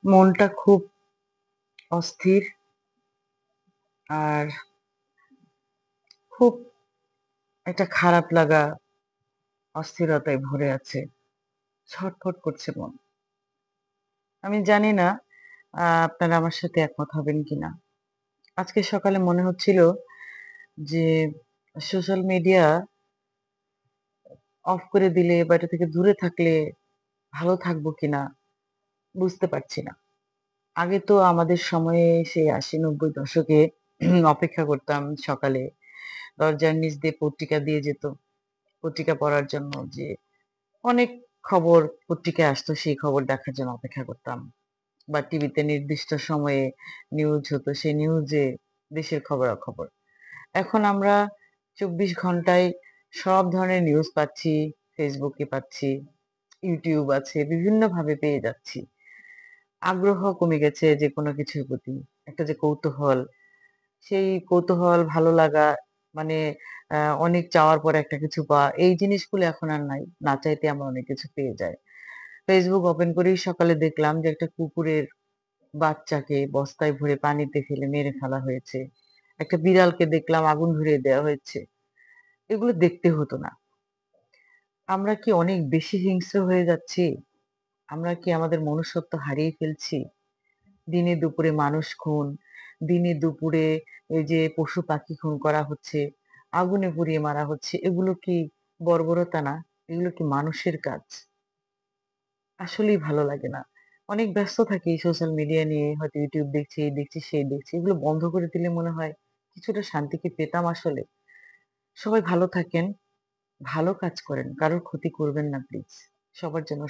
মনটা খুব অস্থির আর খুব একটা খারাপ লাগা, অস্থিরতায় ভরে আছে। ছটফট করছে মন। আমি জানি না আপনারা আমার সাথে একমত হবেন কিনা। আজকে সকালে মনে হচ্ছিল যে সোশ্যাল মিডিয়া অফ করে দিলে বা এটা থেকে দূরে থাকলে ভালো থাকবো কিনা বুঝতে পারছি না। আগে তো আমাদের সময়ে সেই ৮০-৯০ দশকে অপেক্ষা করতাম সকালে। দরজার নিচ দিয়ে পত্রিকা দিয়ে যেত। পত্রিকা পড়ার জন্য যে অনেক খবর পত্রিকায় আসতো সেই খবর দেখার জন্য অপেক্ষা করতাম। বা টিভিতে নির্দিষ্ট সময়ে নিউজ হতো। সেই নিউজে দেশের খবরাখবর। এখন আমরা ২৪ ঘন্টায় সব ধরনের নিউজ পাচ্ছি, Facebook এ পাচ্ছি, YouTube আছে, বিভিন্নভাবে পেয়ে যাচ্ছি। আগ্রহ কমে গেছে যেকোনো কিছুর প্রতি। একটা যে কৌতূহল, সেই কৌতূহল, ভালো লাগা মানে আ অনেক চাওয়ার পরে একটা কিছু পাওয়া, এই জিনিসগুলো এখন আর নাই। না চাইতে আমরা অনেক কিছু পেয়ে যাই। Facebook ওপেন করেই সকালে দেখলাম যে একটা কুকুরের বাচ্চাকে বস্তায় ভরে পানিতে ফেলে মেরে ফেলা হয়েছে। একটা বিড়ালকে দেখলাম আগুন ধরিয়ে দেওয়া হয়েছে। এগুলো দেখতে হতো না। আমরা কি অনেক বেশি হিংস্র হয়ে যাচ্ছি? আমরা কি আমাদের মনুষ্যত্ব হারিয়ে ফেলছি? দিনে দুপুরে মানুষ খুন, দিনে দুপুরে এই যে পশু-পাখি খুন করা হচ্ছে, আগুনে পুড়িয়ে মারা হচ্ছে। এগুলো কি বর্বরতা না? এগুলো কি মানুষের কাজ? আসলেই ভালো লাগে না। অনেক ব্যস্ত থাকি সোশ্যাল মিডিয়া নিয়ে। হয়তো YouTube দেখছি, এই দেখছি, সেই দেখছি। এগুলো বন্ধ করে দিলে মনে হয় কিছুটা শান্তি কি পেতাম আসলে? সবাই ভালো থাকেন, ভালো কাজ করেন। কারোর ক্ষতি করবেন না প্লিজ। সবার জন্য